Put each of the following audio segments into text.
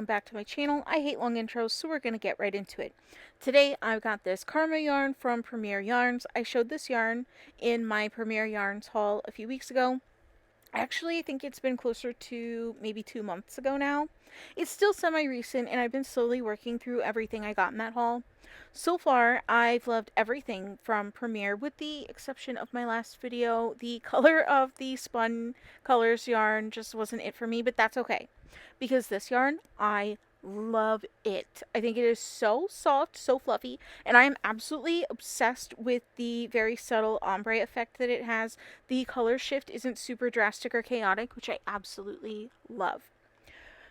back to my channel. I hate long intros, so we're going to get right into it. Today I've got this Karma yarn from Premier Yarns. I showed this yarn in my Premier Yarns haul a few weeks ago. Actually, I think it's been closer to maybe 2 months ago now. It's still semi-recent, and I've been slowly working through everything I got in that haul. So far, I've loved everything from Premier, with the exception of my last video. The color of the Spun Colors yarn just wasn't it for me, but that's okay. Because this yarn, I love it. I think it is so soft, so fluffy, and I am absolutely obsessed with the very subtle ombre effect that it has. The color shift isn't super drastic or chaotic, which I absolutely love.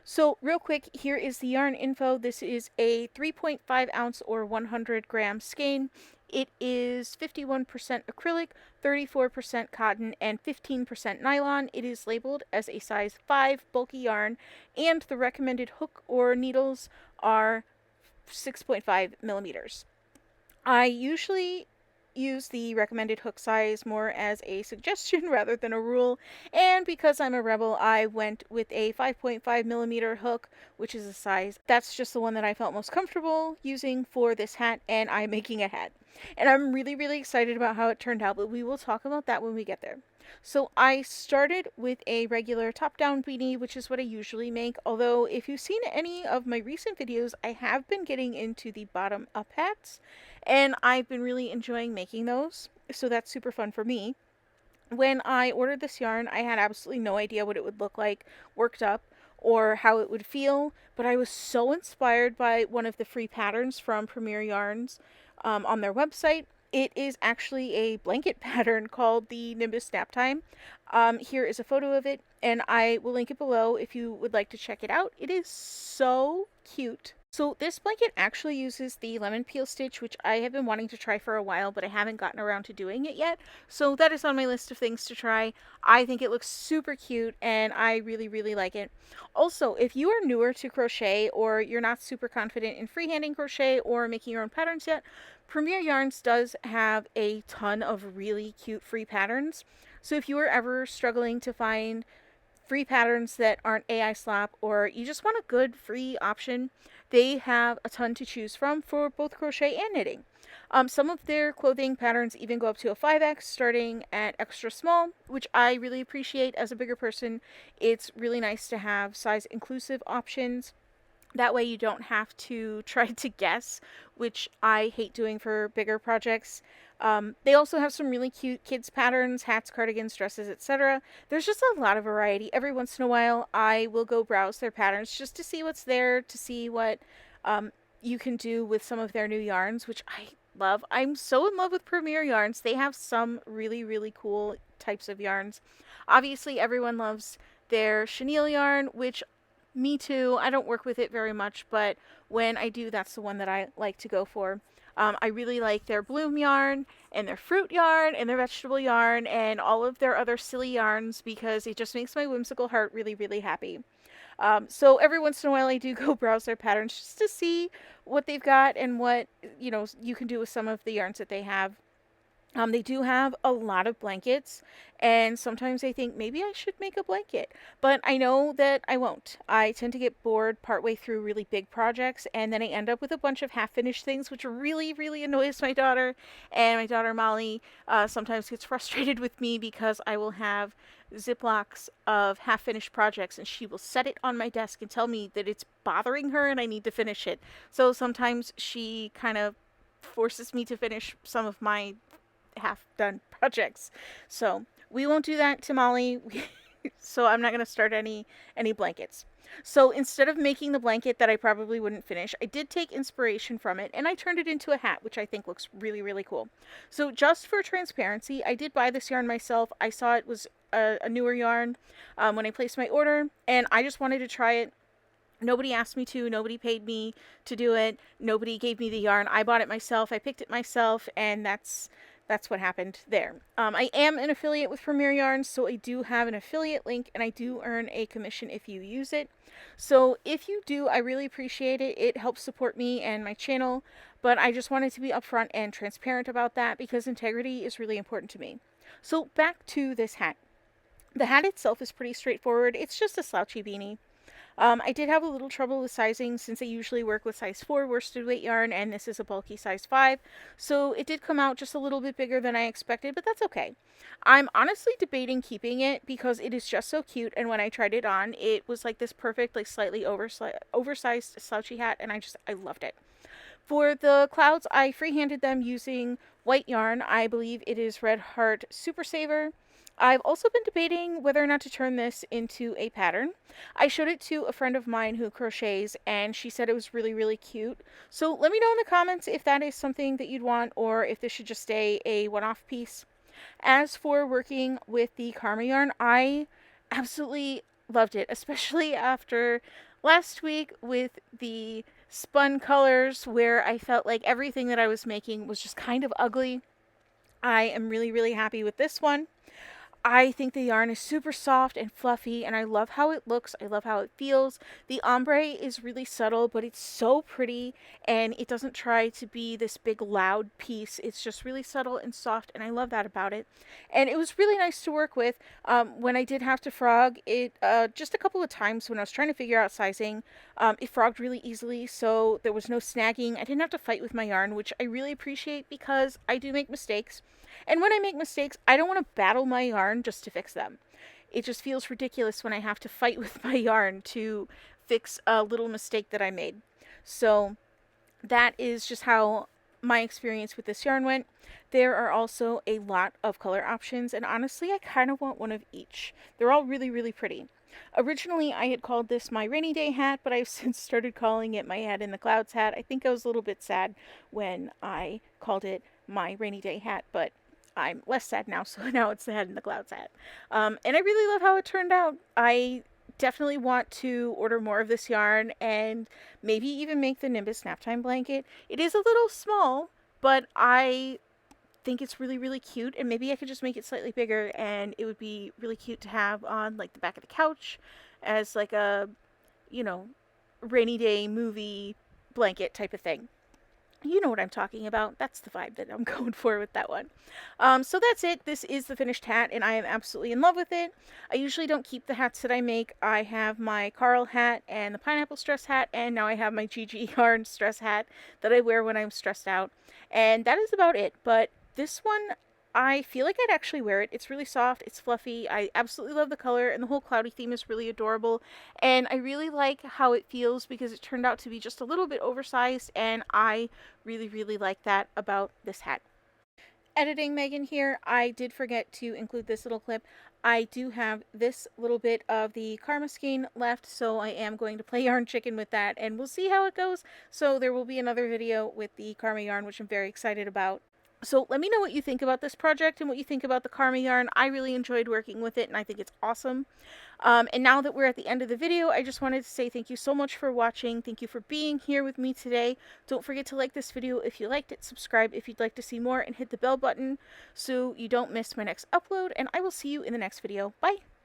So real quick, here is the yarn info. This is a 3.5 ounce or 100 gram skein. It is 51% acrylic, 34% cotton, and 15% nylon. It is labeled as a size 5 bulky yarn, and the recommended hook or needles are 6.5 millimeters. I usually use the recommended hook size more as a suggestion rather than a rule, and because I'm a rebel, I went with a 5.5 millimeter hook, which is a size. That's just the one that I felt most comfortable using for this hat, and I'm making a hat. And I'm really excited about how it turned out, but we will talk about that when we get there. So I started with a regular top-down beanie, which is what I usually make, although if you've seen any of my recent videos, I have been getting into the bottom-up hats, and I've been really enjoying making those, so that's super fun for me. When I ordered this yarn, I had absolutely no idea what it would look like worked up or how it would feel, but I was so inspired by one of the free patterns from Premier Yarns on their website. It is actually a blanket pattern called the Nimbus Nap Time. Here is a photo of it, and I will link it below if you would like to check it out. It is so cute. So this blanket actually uses the lemon peel stitch, which I have been wanting to try for a while, but I haven't gotten around to doing it yet. So that is on my list of things to try. I think it looks super cute, and I really like it. Also, if you are newer to crochet, or you're not super confident in freehanding crochet or making your own patterns yet, Premier Yarns does have a ton of really cute free patterns. So if you are ever struggling to find free patterns that aren't AI slap, or you just want a good free option, they have a ton to choose from for both crochet and knitting. Some of their clothing patterns even go up to a 5X, starting at extra small, which I really appreciate. As a bigger person, it's really nice to have size inclusive options. That way you don't have to try to guess, which I hate doing for bigger projects. They also have some really cute kids patterns, hats, cardigans, dresses, etc. There's just a lot of variety. Every once in a while, I will go browse their patterns just to see what's there, to see what you can do with some of their new yarns, which I love. I'm so in love with Premier Yarns. They have some really cool types of yarns. Obviously, everyone loves their chenille yarn, which me too. I don't work with it very much, but when I do, that's the one that I like to go for. I really like their bloom yarn and their fruit yarn and their vegetable yarn and all of their other silly yarns, because it just makes my whimsical heart really happy. So every once in a while I do go browse their patterns just to see what they've got and what, you can do with some of the yarns that they have. They do have a lot of blankets, and sometimes I think maybe I should make a blanket, but I know that I won't. I tend to get bored partway through really big projects, and then I end up with a bunch of half-finished things, which really annoys my daughter. And my daughter Molly sometimes gets frustrated with me because I will have Ziplocs of half-finished projects, and she will set it on my desk and tell me that it's bothering her and I need to finish it. So sometimes she kind of forces me to finish some of my half-done projects. So we won't do that to Molly. So I'm not going to start any blankets. So instead of making the blanket that I probably wouldn't finish, I did take inspiration from it, and I turned it into a hat, which I think looks really cool. So just for transparency, I did buy this yarn myself. I saw it was a newer yarn when I placed my order, and I just wanted to try it. Nobody asked me to. Nobody paid me to do it. Nobody gave me the yarn. I bought it myself. I picked it myself, and that's what happened there. I am an affiliate with Premier Yarns, so I do have an affiliate link, and I do earn a commission if you use it. So if you do, I really appreciate it. It helps support me and my channel, but I just wanted to be upfront and transparent about that because integrity is really important to me. So back to this hat. The hat itself is pretty straightforward. It's just a slouchy beanie. I did have a little trouble with sizing since I usually work with size 4 worsted weight yarn, and this is a bulky size 5. So it did come out just a little bit bigger than I expected, but that's okay. I'm honestly debating keeping it because it is just so cute, and when I tried it on, it was like this perfect, like slightly oversized slouchy hat, and I loved it. For the clouds, I freehanded them using white yarn. I believe it is Red Heart Super Saver. I've also been debating whether or not to turn this into a pattern. I showed it to a friend of mine who crochets, and she said it was really, really cute. So let me know in the comments if that is something that you'd want, or if this should just stay a one-off piece. As for working with the Karma yarn, I absolutely loved it, especially after last week with the spun colors where I felt like everything that I was making was just kind of ugly. I am really, really happy with this one. I think the yarn is super soft and fluffy, and I love how it looks. I love how it feels. The ombre is really subtle, but it's so pretty, and it doesn't try to be this big loud piece. It's just really subtle and soft, and I love that about it. And it was really nice to work with. When I did have to frog it, just a couple of times when I was trying to figure out sizing, it frogged really easily, so there was no snagging. I didn't have to fight with my yarn, which I really appreciate because I do make mistakes. And when I make mistakes, I don't want to battle my yarn just to fix them. It just feels ridiculous when I have to fight with my yarn to fix a little mistake that I made. So that is just how my experience with this yarn went. There are also a lot of color options, and honestly, I kind of want one of each. They're all really, really pretty. Originally, I had called this my rainy day hat, but I've since started calling it my hat in the clouds hat. I think I was a little bit sad when I called it my rainy day hat, but I'm less sad now, so now it's the head in the clouds hat. And I really love how it turned out. I definitely want to order more of this yarn and maybe even make the Nimbus Naptime blanket. It is a little small, but I think it's really, really cute, and maybe I could just make it slightly bigger, and it would be really cute to have on like the back of the couch as like a, you know, rainy day movie blanket type of thing. You know what I'm talking about. That's the vibe that I'm going for with that one. So that's it. This is the finished hat, and I am absolutely in love with it. I usually don't keep the hats that I make. I have my Carl hat and the pineapple stress hat, and now I have my GG yarn stress hat that I wear when I'm stressed out. And that is about it. But this one, I feel like I'd actually wear it. It's really soft, it's fluffy. I absolutely love the color, and the whole cloudy theme is really adorable. And I really like how it feels because it turned out to be just a little bit oversized, and I really, really like that about this hat. Editing Megan here, I did forget to include this little clip. I do have this little bit of the Karma skein left, so I am going to play Yarn Chicken with that, and we'll see how it goes. So there will be another video with the Karma yarn, which I'm very excited about. So let me know what you think about this project and what you think about the Karma yarn. I really enjoyed working with it, and I think it's awesome. And now that we're at the end of the video, I just wanted to say thank you so much for watching. Thank you for being here with me today. Don't forget to like this video if you liked it, subscribe if you'd like to see more, and hit the bell button so you don't miss my next upload. And I will see you in the next video. Bye!